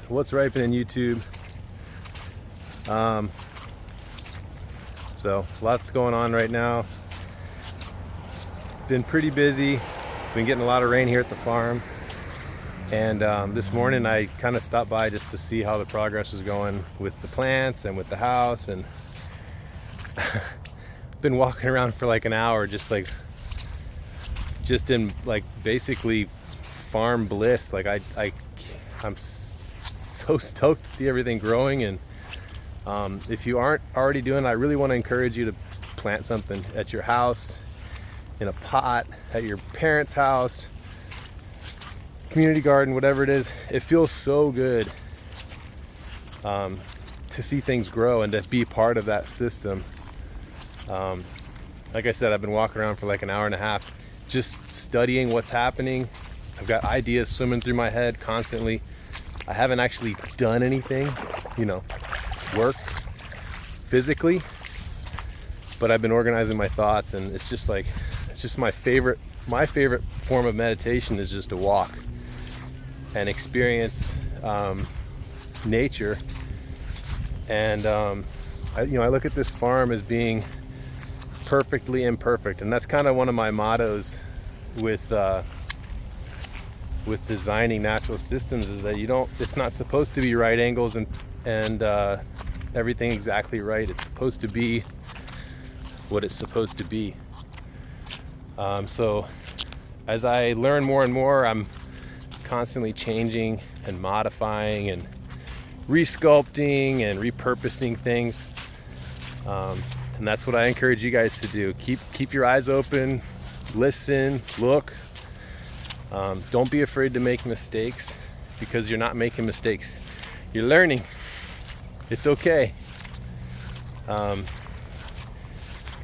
what's ripening YouTube. So lots going on right now. Been pretty busy. Been getting a lot of rain here at the farm. And this morning I kind of stopped by just to see how the progress is going with the plants and with the house. And been walking around for like an hour, just in like basically farm bliss. Like I'm so stoked to see everything growing. And if you aren't already doing it, I really want to encourage you to plant something at your house, in a pot, at your parents' house, community garden, whatever it is. It feels so good to see things grow and to be part of that system. Like I said, I've been walking around for like an hour and a half, just studying what's happening. I've got ideas swimming through my head constantly. I haven't actually done anything, work physically, but I've been organizing my thoughts, and it's just my favorite form of meditation is just to walk and experience nature. And I look at this farm as being perfectly imperfect, and that's kind of one of my mottos with designing natural systems, is that it's not supposed to be right angles and everything exactly right. It's supposed to be what it's supposed to be. So as I learn more and more, I'm constantly changing and modifying and resculpting and repurposing things. And that's what I encourage you guys to do. Keep your eyes open, listen, look. Don't be afraid to make mistakes, because you're not making mistakes. You're learning. It's okay. Like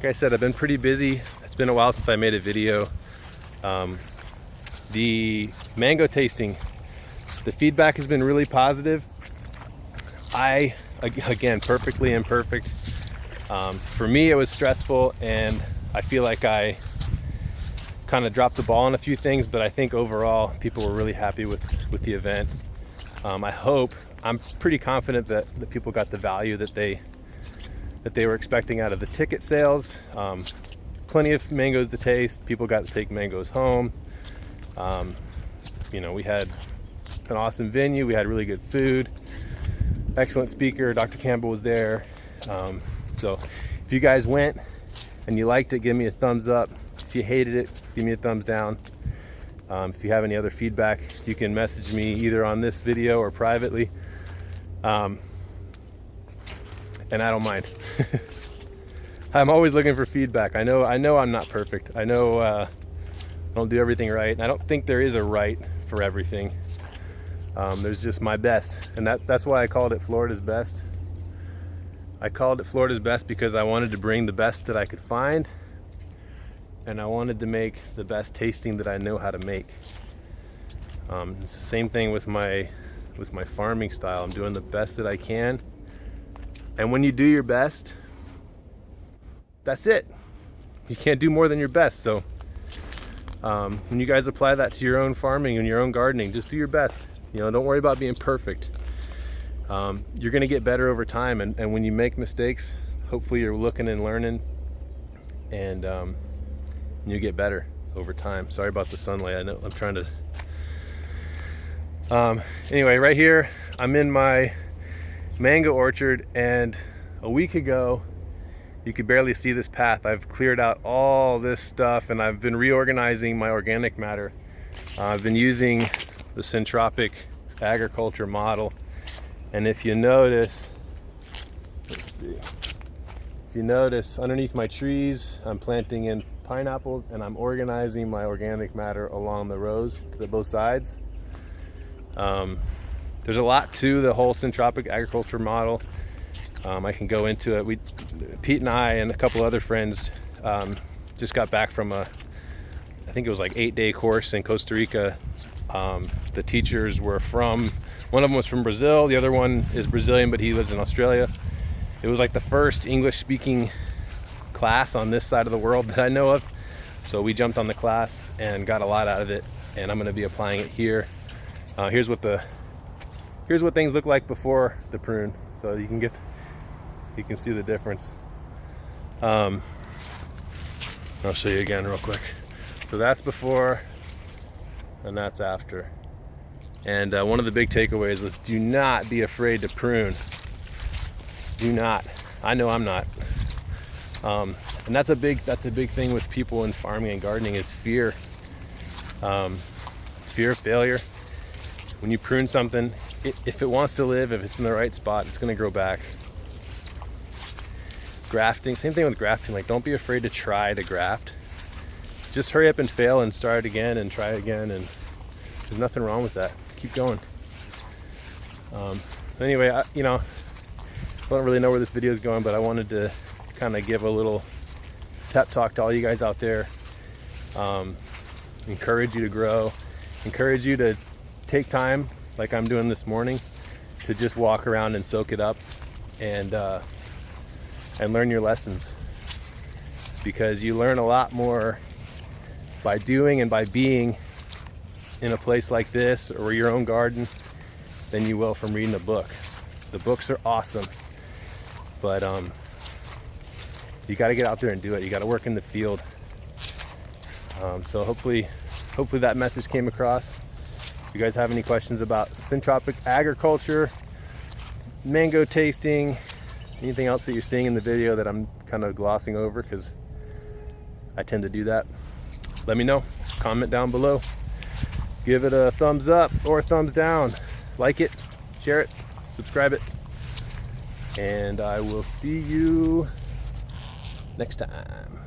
I said, I've been pretty busy. It's been a while since I made a video. The mango tasting, the feedback has been really positive. Again, perfectly imperfect. For me, it was stressful, and I feel like I kind of dropped the ball on a few things, but I think overall people were really happy with the event. I'm pretty confident that the people got the value that they were expecting out of the ticket sales. Plenty of mangoes to taste. People got to take mangoes home. We had an awesome venue. We had really good food. Excellent speaker. Dr. Campbell was there. So if you guys went and you liked it, give me a thumbs up. If you hated it, give me a thumbs down. If you have any other feedback, you can message me either on this video or privately. And I don't mind. I'm always looking for feedback. I know I'm not perfect. I know I don't do everything right. And I don't think there is a right for everything. There's just my best. And that's why I called it Florida's Best. I called it Florida's Best because I wanted to bring the best that I could find, and I wanted to make the best tasting that I know how to make. It's the same thing with my farming style. I'm doing the best that I can, and when you do your best, that's it. You can't do more than your best. So when you guys apply that to your own farming and your own gardening, just do your best. Don't worry about being perfect. You're gonna get better over time, and when you make mistakes, hopefully you're looking and learning, and you get better over time. Sorry about the sunlight. I know I'm trying to anyway, right here I'm in my mango orchard, and a week ago you could barely see this path. I've cleared out all this stuff, and I've been reorganizing my organic matter. I've been using the syntropic agriculture model. And if you notice, underneath my trees, I'm planting in pineapples, and I'm organizing my organic matter along the rows to both sides. There's a lot to the whole syntropic agriculture model. I can go into it. Pete and I and a couple other friends just got back from I think it was like 8-day course in Costa Rica. The teachers were one of them was from Brazil, the other one is Brazilian, but he lives in Australia. It was like the first English speaking class on this side of the world that I know of. So we jumped on the class and got a lot out of it, and I'm going to be applying it here. Here's what the here's what things look like before the prune, so you can see the difference. I'll show you again real quick. So that's before and that's after. And one of the big takeaways was, do not be afraid to prune. Do not. I know I'm not. And that's a big thing with people in farming and gardening, is fear. Fear of failure. When you prune something, if it wants to live, if it's in the right spot, it's going to grow back. Grafting, same thing with grafting. Like, don't be afraid to try to graft. Just hurry up and fail and start again and try again, and there's nothing wrong with that. Keep going. Anyway, I don't really know where this video is going, but I wanted to kind of give a little pep talk to all you guys out there. Encourage you to grow, encourage you to take time, like I'm doing this morning, to just walk around and soak it up and learn your lessons, because you learn a lot more by doing and by being in a place like this or your own garden than you will from reading a book. The books are awesome, but you got to get out there and do it. You got to work in the field. So hopefully that message came across. If you guys have any questions about syntropic agriculture, mango tasting, anything else that you're seeing in the video that I'm kind of glossing over, because I tend to do that, let me know. Comment down below. Give it a thumbs up or thumbs down. Like it, share it, subscribe it, and I will see you next time.